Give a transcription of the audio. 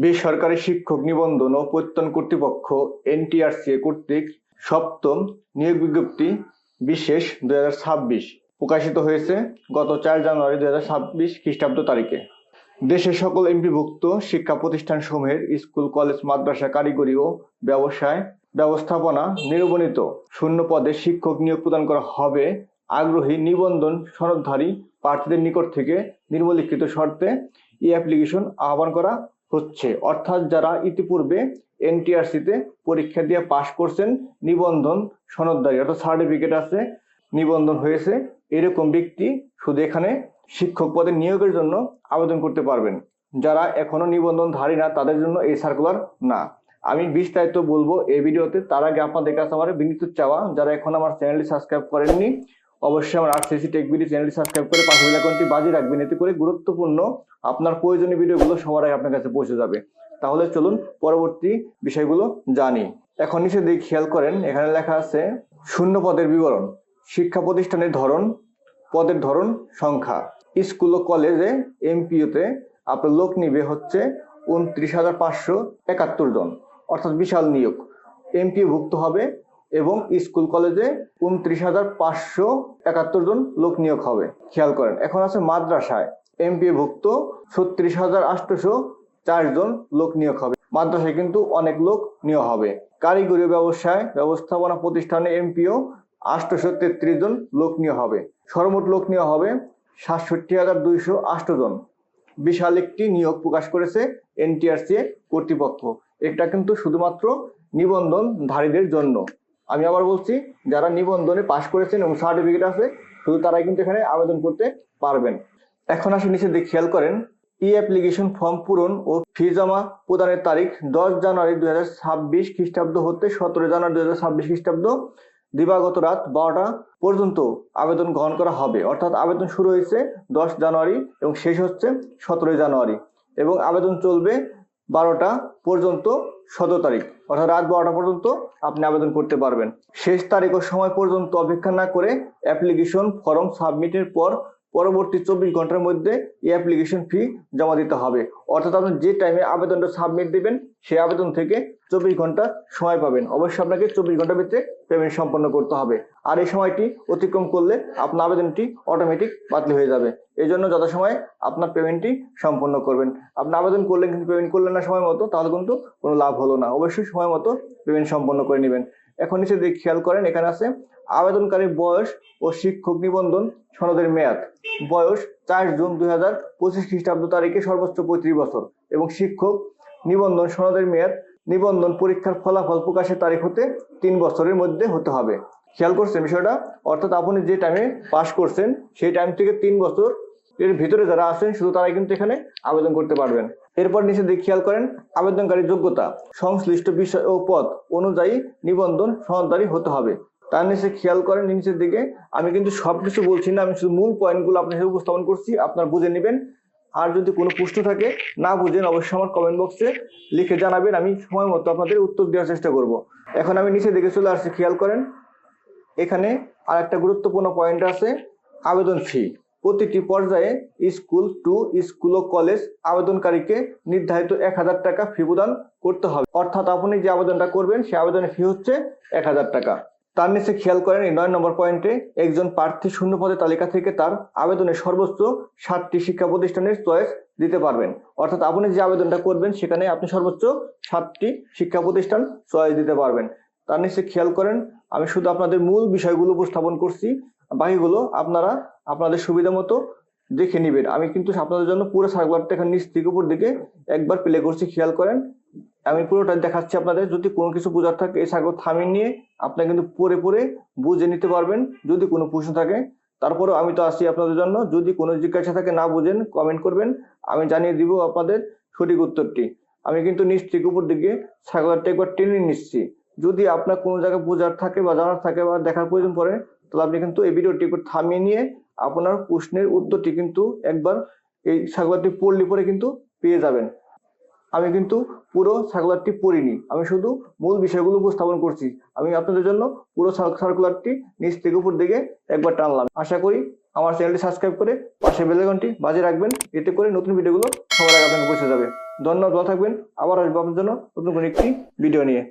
বেসরকারি শিক্ষক নিবন্ধন ও প্রত্যয়ন কর্তৃপক্ষ এনটিআরসি কর্তৃক সপ্তম নিয়োগ বিজ্ঞপ্তি বিশেষ 2026 প্রকাশিত হয়েছে গত 4 জানুয়ারি 2026 খ্রিস্টাব্দ তারিখে। দেশের সকল এমপিভুক্ত শিক্ষা প্রতিষ্ঠানসমূহের স্কুল, কলেজ, মাদ্রাসা, কারিগরি ও ব্যবসায় ব্যবস্থাপনা নিবন্ধিত শূন্য পদে শিক্ষক নিয়োগ প্রদান করা হবে। আগ্রহী নিবন্ধন সনদধারী প্রার্থীদের নিকট থেকে নিম্নলিখিত শর্তে অ্যাপ্লিকেশন আহ্বান করা হচ্ছে। অর্থাৎ যারা ইতিপূর্বে এনটিআরসিতে পরীক্ষা দিয়ে পাশ করছেন, নিবন্ধন সনদধারী অর্থাৎ সার্টিফিকেট আছে, নিবন্ধন হয়েছে, এরকম ব্যক্তি শুধু এখানে শিক্ষক পদে নিয়োগের জন্য আবেদন করতে পারবেন। যারা এখনো নিবন্ধনধারী না, তাদের জন্য এই সার্কুলার না। আমি বিস্তারিত বলবো এই ভিডিওতে। তার আগে আপনাদের কাছে আমার বিনীত চাওয়া, যারা এখন আমার চ্যানেলটি সাবস্ক্রাইব করেননি, অবশ্যই আমার আরসিসি টেক ভিডিও চ্যানেলটি সাবস্ক্রাইব করে পাশে বেল আইকনটি বাজিয়ে রাখবেন। এতে করে গুরুত্বপূর্ণ আপনার প্রয়োজনীয় ভিডিওগুলো সবার আগে আপনার কাছে পৌঁছে যাবে। তাহলে চলুন পরবর্তী বিষয়গুলো জানি। এখন নিচে দিকে খেয়াল করেন, এখানে লেখা আছে শূন্য পদের বিবরণ, শিক্ষা প্রতিষ্ঠানের ধরন, পদের ধরন, সংখ্যা। স্কুল ও কলেজে এমপিওতে আপনার লোক নিবে হচ্ছে 29,571 জন, অর্থাৎ বিশাল নিয়োগ। এমপিও ভুক্ত হবে এবং স্কুল কলেজে 29,571 জন লোক নিয়োগ হবে। খেয়াল করেন। এখন আছে মাদ্রাসায় এমপিও ভুক্ত 36,804 জন লোক নিয়োগ হবে। মাদ্রাসায় কিন্তু অনেক লোক নিয়োগ হবে। কারিগরি ব্যবসায় ব্যবস্থাপনা প্রতিষ্ঠানে এমপিও 833 জন লোক নিয়োগ হবে। সর্বমোট লোক নিয়োগ হবে 67,208 জন। বিশাল একটি নিয়োগ প্রকাশ করেছে এনটিআরসি কর্তৃপক্ষ। এটা কিন্তু শুধুমাত্র নিবন্ধনধারীদের জন্য। আমি আবার বলছি, যারা নিবন্ধনে পাশ করেছেন এবং সার্টিফিকেট আছে, শুধু তারাই কিন্তু এখানে আবেদন করতে পারবেন। এখন আসলে নিচে দিকে খেয়াল করেন, অ্যাপ্লিকেশন ফর্ম পূরণ ও ফি জমা প্রদানের তারিখ 10 জানুয়ারি 2026 খ্রিস্টাব্দ হতে 17 জানুয়ারি 2026 খ্রিস্টাব্দ দিবাগত রাত 12টা পর্যন্ত আবেদন গ্রহণ করা হবে। অর্থাৎ আবেদন শুরু হয়েছে 10 জানুয়ারি এবং শেষ হচ্ছে 17 জানুয়ারি এবং আবেদন চলবে 12টা পর্যন্ত 17 তারিখ, অর্থাৎ রাত 12টা পর্যন্ত আপনি আবেদন করতে পারবেন। শেষ তারিখ ও সময় পর্যন্ত অপেক্ষা না করে অ্যাপ্লিকেশন ফর্ম সাবমিটের পর পরবর্তী 24 ঘন্টার মধ্যে অ্যাপ্লিকেশন ফি জমা দিতে হবে। অর্থাৎ আপনি যে টাইমে আবেদনটা সাবমিট দিবেন, সেই আবেদন থেকে 24 ঘন্টা সময় পাবেন। অবশ্যই আপনাকে 24 ঘন্টার ভিতরে পেমেন্ট সম্পন্ন করতে হবে। আর এই সময়টি অতিক্রম করলে আপনার আবেদনটি অটোমেটিক বাতিল হয়ে যাবে। এই জন্য যথাসময়ে আপনার পেমেন্টটি সম্পন্ন করবেন। আপনি আবেদন করলেন কিন্তু পেমেন্ট করলেন না সময় মতো, তাহলে কিন্তু কোনো লাভ হলো না। অবশ্যই সময় মতো পেমেন্ট সম্পন্ন করে নেবেন। এখন নিচে দিকে খেয়াল করেন, এখানে আছে আবেদনকারীর বয়স ও শিক্ষক নিবন্ধন সনদের মেয়াদ। বয়স 4 জুন 2025 খ্রিস্টাব্দ তারিখে সর্বোচ্চ 35 বছর এবং শিক্ষক নিবন্ধন সনদের মেয়াদ নিবন্ধন পরীক্ষার ফলাফল প্রকাশের তারিখ হতে 3 বছরের মধ্যে হতে হবে। খেয়াল করছেন বিষয়টা? অর্থাৎ আপনি যে টাইমে পাস করছেন সেই টাইম থেকে 3 বছর এর ভিতরে যারা আছেন শুধু তারাই কিন্তু এখানে আবেদন করতে পারবেন। এরপর নিচে দিকে খেয়াল করেন, আবেদনকারীর যোগ্যতা সংশ্লিষ্ট বিষয় ও পদ অনুযায়ী নিবন্ধন সনদধারী হতে হবে। তার নিচে খেয়াল করেন, নিচের দিকে আমি কিন্তু সবকিছু বলছি না, আমি শুধু মূল পয়েন্টগুলো আপনার উপস্থাপন করছি, আপনার বুঝে নেবেন। আর যদি কোনো প্রশ্ন থাকে, না বুঝেন, অবশ্যই আমার কমেন্ট বক্সে লিখে জানাবেন, আমি সময় মতো আপনাদের উত্তর দেওয়ার চেষ্টা করব। এখন আমি নিচে দিকে চলে আসছি। খেয়াল করেন, এখানে আর একটা গুরুত্বপূর্ণ পয়েন্ট আছে, আবেদন ফি। প্রতিটি পর্যায়ে স্কুল টু স্কুল ও কলেজ আবেদনকারীকে নির্ধারিত 1000 টাকা ফি প্রদান করতে হবে। অর্থাৎ আপনি যে আবেদনটা করবেন সেই আবেদনের ফি হচ্ছে 1000 টাকা। তার নিচে খেয়াল করেন, এই 9 নম্বর পয়েন্টে একজন প্রার্থী শূন্য পদের তালিকা থেকে তার আবেদনের সর্বোচ্চ 7টি শিক্ষা প্রতিষ্ঠানের চয়েস দিতে পারবেন। অর্থাৎ আপনি যে আবেদনটা করবেন সেখানে আপনি সর্বোচ্চ 7টি শিক্ষা প্রতিষ্ঠান চয়েস দিতে পারবেন। তার নিচে খেয়াল করেন, আমি শুধু আপনাদের মূল বিষয়গুলো উপস্থাপন করছি, বাকিগুলো আপনারা আপনাদের সুবিধা মতো দেখে নেবেন। আমি কিন্তু আপনাদের জন্য পুরো সার্কুলারটা এখানে নিচ থেকে উপর দিকে একবার প্লে করছি। খেয়াল করেন, আমি পুরোটা দেখাচ্ছি আপনাদের। যদি কোনো কিছু বোঝার থাকে এই সার্কুলার থামিয়ে নিয়ে আপনারা কিন্তু পড়ে পড়ে বুঝে নিতে পারবেন যদি কোনো প্রশ্ন থাকে। তারপরে আমি তো আছি আপনাদের জন্য, যদি কোনো জিজ্ঞাসা থাকে, না বুঝেন, কমেন্ট করবেন, আমি জানিয়ে দিব আপনাদের সঠিক উত্তরটি। আমি কিন্তু নিচ থেকে উপর দিকে সার্কুলারটা একবার টেনে নিচ্ছি। যদি আপনার কোনো জায়গায় বোঝার থাকে বা জানার থাকে বা দেখার প্রয়োজন পড়ে, তাহলে আপনি কিন্তু এই ভিডিওটি একবার থামিয়ে নিয়ে আপনার প্রশ্নের উত্তরটি কিন্তু একবার এই সার্কুলারটি পড়লে পরে কিন্তু পেয়ে যাবেন। আমি কিন্তু পুরো সার্কুলারটি পড়িনি, আমি শুধু মূল বিষয়গুলো উপস্থাপন করছি। আমি আপনাদের জন্য পুরো সার্কুলারটি নিচ থেকে উপর দিকে একবার টানলাম। আশা করি আমার চ্যানেলটি সাবস্ক্রাইব করে পাশে বেল আইকনটি বাজিয়ে রাখবেন, এতে করে নতুন ভিডিওগুলো সবার আগে আপনাকে পৌঁছে যাবে। ধন্যবাদ, ভালো থাকবেন। আবার আসবো আপনার জন্য নতুন কোনো একটি ভিডিও নিয়ে।